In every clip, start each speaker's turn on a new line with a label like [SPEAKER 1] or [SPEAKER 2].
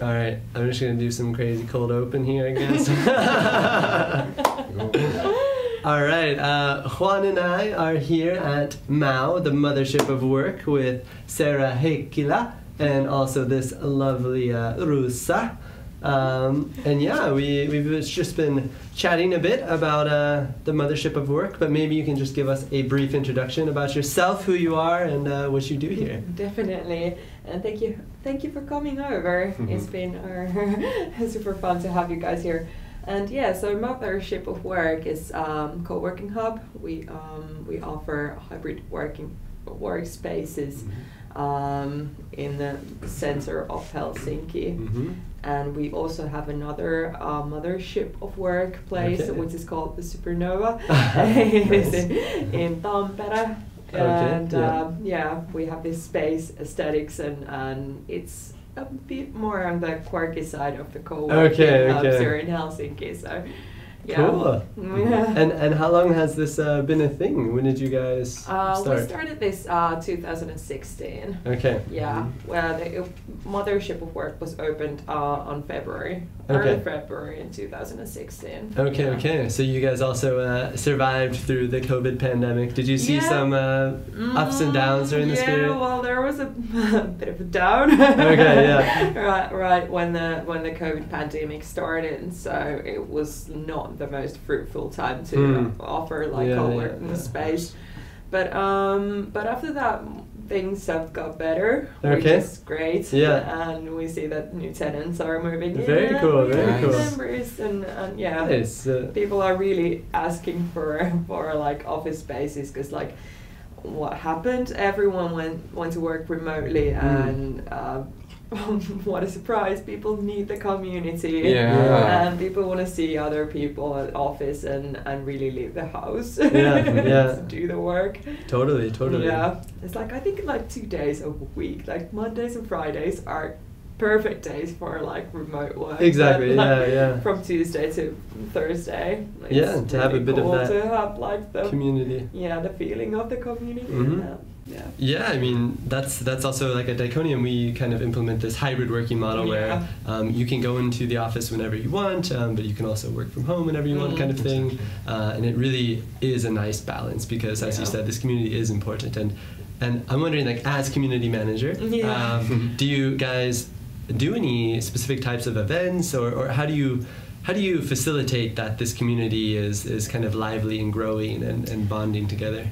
[SPEAKER 1] All right, I'm just gonna do some crazy cold open here, I guess. All right, Juan and I are here at MAU, the Mothership of Work, with Sara Heikkilä and also this lovely Rusa. And yeah, we've just been chatting a bit about the Mothership of Work, but maybe you can just give us a brief introduction about yourself, who you are, and what you do here.
[SPEAKER 2] Definitely, and thank you for coming over. It's been super fun to have you guys here. And yeah, so Mothership of Work is co-working hub. We offer hybrid workspaces in the center of Helsinki. And we also have another Mothership of Work place, which is called the Supernova. It is in Tampere. And yeah, we have this space aesthetics, and it's a bit more on the quirky side of the co-working hubs here in Helsinki. So yeah.
[SPEAKER 1] Cool. And how long has this been a thing? When did you guys start?
[SPEAKER 2] We started this 2016.
[SPEAKER 1] Okay.
[SPEAKER 2] Yeah. Well, the Mothership of Work was opened on early February in 2016.
[SPEAKER 1] Okay. So you guys also survived through the COVID pandemic. Did you see some ups and downs during this period?
[SPEAKER 2] Yeah. Well, there was a bit of a down.
[SPEAKER 1] Okay. Yeah.
[SPEAKER 2] right when the COVID pandemic started, so it was not the most fruitful time to offer like co-working space. But after that, things have got better, which is great. Yeah. And we see that new tenants are moving in.
[SPEAKER 1] Very cool.
[SPEAKER 2] Members and yeah, nice. People are really asking for like office spaces, because like what happened, everyone went to work remotely, and what a surprise, people need the community, and people want to see other people at office and really leave the house to do the work. Totally. Yeah, it's like, I think like 2 days a week, like Mondays and Fridays are perfect days for like remote work.
[SPEAKER 1] Exactly. Like,
[SPEAKER 2] from Tuesday to Thursday.
[SPEAKER 1] It's to have a bit of that
[SPEAKER 2] to have like the
[SPEAKER 1] community.
[SPEAKER 2] Yeah, the feeling of the community.
[SPEAKER 1] Yeah, I mean that's also like at Diconium we kind of implement this hybrid working model where you can go into the office whenever you want, but you can also work from home whenever you want, kind of thing. And it really is a nice balance, because as you said, this community is important. And I'm wondering, like, as community manager, do you guys do any specific types of events, or how do you facilitate that this community is kind of lively and growing and bonding together?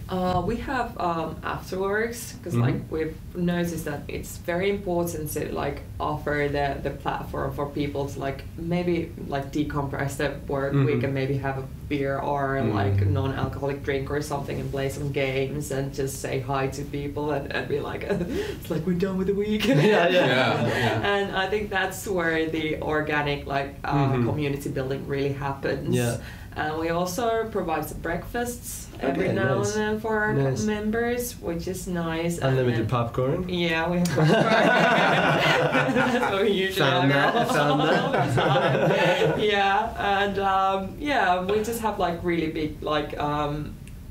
[SPEAKER 2] We have afterworks, because like we've noticed that it's very important to like offer the platform for people to like maybe like decompress their work week and maybe have a beer or like non-alcoholic drink or something and play some games and just say hi to people and be like, it's like we're done with the week. And I think that's where the organic like community building really happens. And we also provide some breakfasts every now and then for our members, which is nice.
[SPEAKER 1] Unlimited popcorn?
[SPEAKER 2] Yeah, we have popcorn. That's what we usually
[SPEAKER 1] found that.
[SPEAKER 2] Yeah, and we just have like really big, like,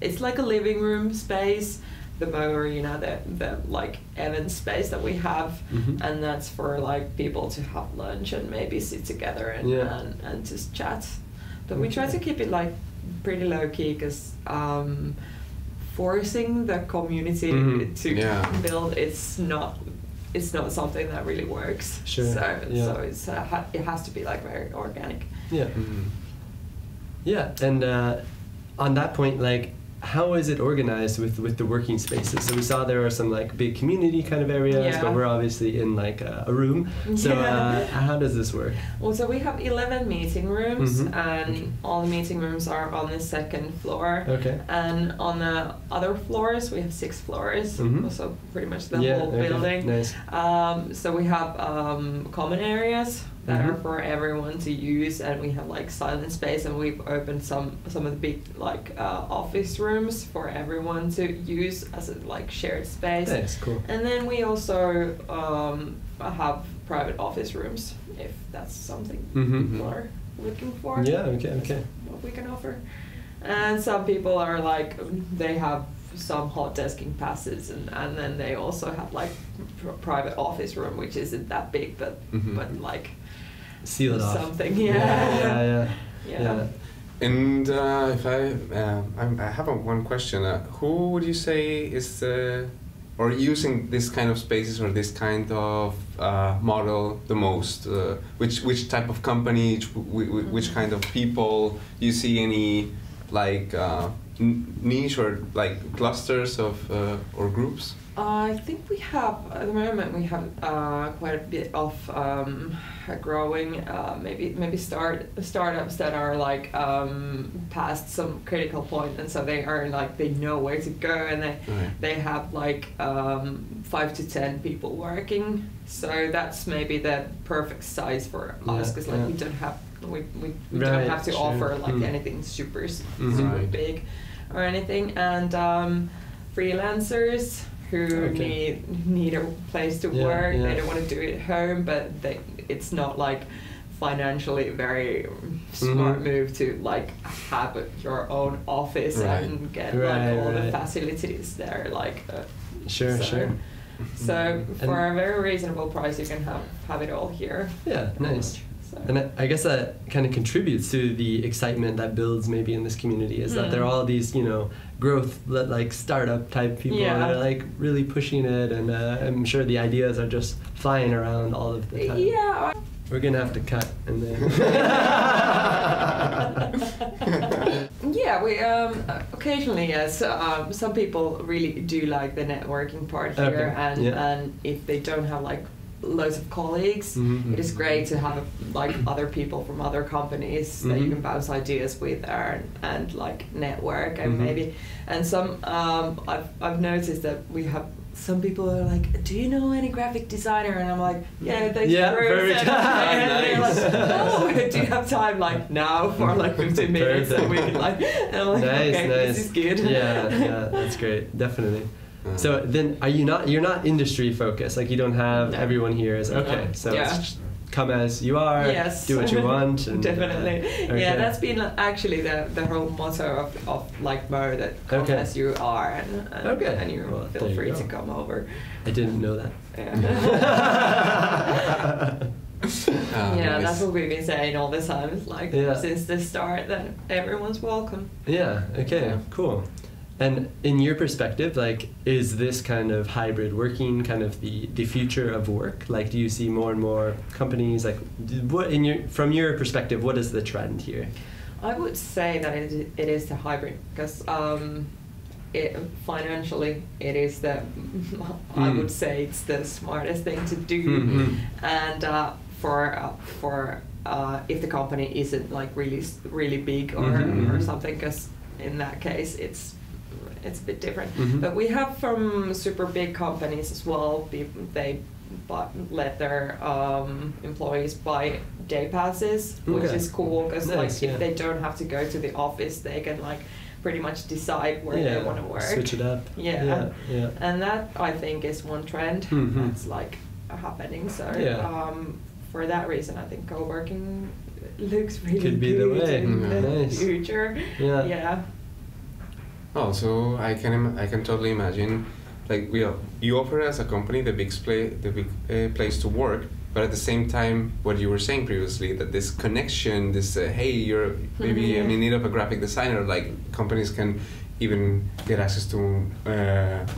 [SPEAKER 2] it's like a living room space, the Mo Arena, the like event space that we have, and that's for like people to have lunch and maybe sit together and just chat. But we try to keep it like pretty low key, because forcing the community to build, it's not something that really works. So it's it has to be like very organic.
[SPEAKER 1] And on that point, like, how is it organized with the working spaces? So we saw there are some like big community kind of areas, but we're obviously in like a room. So how does this work?
[SPEAKER 2] Well, so we have 11 meeting rooms, and all the meeting rooms are on the second floor. And on the other floors, we have 6 floors, so pretty much the whole building.
[SPEAKER 1] Nice.
[SPEAKER 2] So we have common areas that are for everyone to use, and we have like silent space, and we've opened some of the big like office rooms for everyone to use as a like shared space.
[SPEAKER 1] That's cool.
[SPEAKER 2] And then we also have private office rooms, if that's something people are looking for.
[SPEAKER 1] Okay.
[SPEAKER 2] What we can offer. And some people are like, they have some hot desking passes, and then they also have like private office room, which isn't that big, but like
[SPEAKER 1] seal it off.
[SPEAKER 2] Something,
[SPEAKER 1] Yeah.
[SPEAKER 3] And if I have one question. Who would you say is or using this kind of spaces or this kind of model the most? Which type of company? Which kind of people? Do you see any like niche or like clusters of or groups?
[SPEAKER 2] I think we have, at the moment, we have quite a bit of growing, maybe startups that are like past some critical point, and so they are like, they know where to go, and they have like 5 to 10 people working. So that's maybe the perfect size for us, because like we don't have don't have to offer like anything super big or anything, and freelancers who need a place to work. They don't want to do it at home, but it's not like financially very smart move to like have your own office and get like all the facilities there. Like So for a very reasonable price, you can have it all here.
[SPEAKER 1] Yeah, nice. And I guess that kind of contributes to the excitement that builds maybe in this community, is that there are all these, growth, like startup type people that are like really pushing it, and I'm sure the ideas are just flying around all of the time.
[SPEAKER 2] Yeah.
[SPEAKER 1] We're gonna have to cut and then.
[SPEAKER 2] Yeah, we occasionally, yes. Some people really do like the networking part here, and if they don't have like loads of colleagues, it is great to have like other people from other companies that you can bounce ideas with and like network, and and some I've noticed that we have some people are like, do you know any graphic designer? And I'm like, yeah, thanks and they're like, oh, do you have time like now for like 15 minutes and we can like, and I'm like, okay, this is good.
[SPEAKER 1] Yeah, that's great, definitely. So then, you're not industry focused, like you don't have everyone here is so it's just come as you are, do what you want. And,
[SPEAKER 2] definitely. Yeah, that's been actually the whole motto of like Mo, that come as you are, and you feel free to come over.
[SPEAKER 1] I didn't know that.
[SPEAKER 2] Yeah, that's what we've been saying all the time. It's like since the start that everyone's welcome.
[SPEAKER 1] Yeah, cool. And in your perspective, like, is this kind of hybrid working kind of the future of work? Like, do you see more and more companies, like, from your perspective, what is the trend here?
[SPEAKER 2] I would say that it is the hybrid, because financially it is I would say it's the smartest thing to do, and for if the company isn't like really big or something, because in that case it's a bit different. But we have from super big companies as well, they let their employees buy day passes, which is cool, because if they don't have to go to the office, they can like pretty much decide where they want to work.
[SPEAKER 1] Switch it up.
[SPEAKER 2] And that, I think, is one trend that's like happening. So for that reason, I think co-working looks really
[SPEAKER 1] could be
[SPEAKER 2] good
[SPEAKER 1] the way
[SPEAKER 2] in the future.
[SPEAKER 3] Oh, so I can totally imagine, like you offer as a company the big place to work, but at the same time, what you were saying previously, that this connection, this hey, you're maybe in need of a graphic designer, like companies can even get access to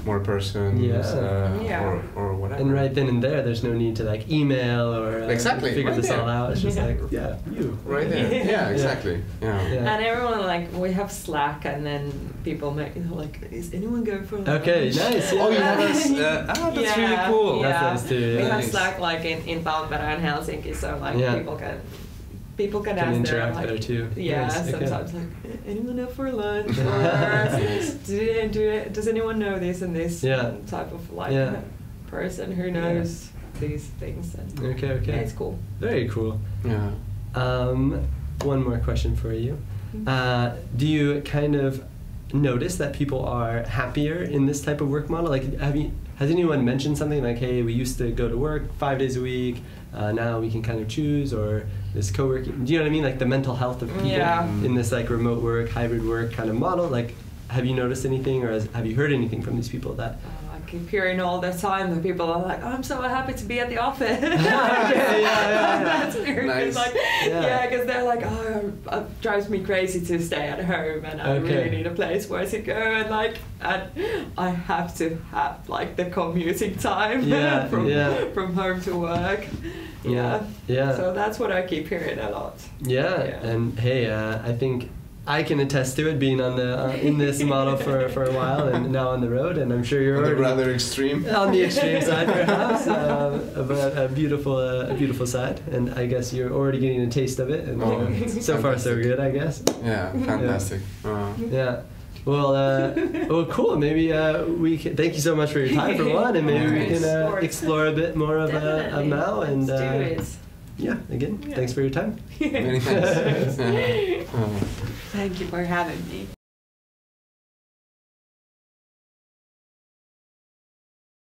[SPEAKER 3] more persons or whatever.
[SPEAKER 1] And right then and there's no need to like email or figure this all out. It's just like, you.
[SPEAKER 3] Right there. Yeah, exactly.
[SPEAKER 2] And everyone, like, we have Slack, and then people make like, is anyone going for lunch?
[SPEAKER 1] Okay, nice.
[SPEAKER 3] Oh, you have us. That's really cool.
[SPEAKER 2] Yeah.
[SPEAKER 1] That's nice too.
[SPEAKER 2] We have Slack like in Tampere and Helsinki, so like people can ask
[SPEAKER 1] interact
[SPEAKER 2] like,
[SPEAKER 1] better too.
[SPEAKER 2] Yeah,
[SPEAKER 1] nice.
[SPEAKER 2] sometimes like, anyone up for lunch? Or does anyone know this and this type of like person who knows these things? And
[SPEAKER 1] okay.
[SPEAKER 2] Yeah, it's cool.
[SPEAKER 1] Very cool.
[SPEAKER 3] Yeah.
[SPEAKER 1] One more question for you. Do you kind of notice that people are happier in this type of work model? Like, has anyone mentioned something like, hey, we used to go to work 5 days a week, now we can kind of choose, or this co-working, do you know what I mean? Like the mental health of people in this like remote work, hybrid work kind of model, like, have you noticed anything, or have you heard anything from these people that?
[SPEAKER 2] I keep hearing all the time that people are like, I'm so happy to be at the office. That's weird.
[SPEAKER 3] Nice.
[SPEAKER 2] Like, because they're like, oh, it drives me crazy to stay at home, and I really need a place where to go, and like, I have to have like the commuting time from home to work. Yeah. So that's what I keep hearing a lot.
[SPEAKER 1] And hey, I think I can attest to it, being on the in this model for a while and now on the road, and I'm sure you're
[SPEAKER 3] on the
[SPEAKER 1] already
[SPEAKER 3] rather extreme
[SPEAKER 1] on the extreme side perhaps, but a beautiful side, and I guess you're already getting a taste of it, and so far so good, I guess.
[SPEAKER 3] Yeah, fantastic.
[SPEAKER 1] Well, cool. Maybe we can. Thank you so much for your time for one, and maybe we can explore a bit more of Mao. And again, thanks for your time.
[SPEAKER 3] Many thanks.
[SPEAKER 2] Thank you for having me.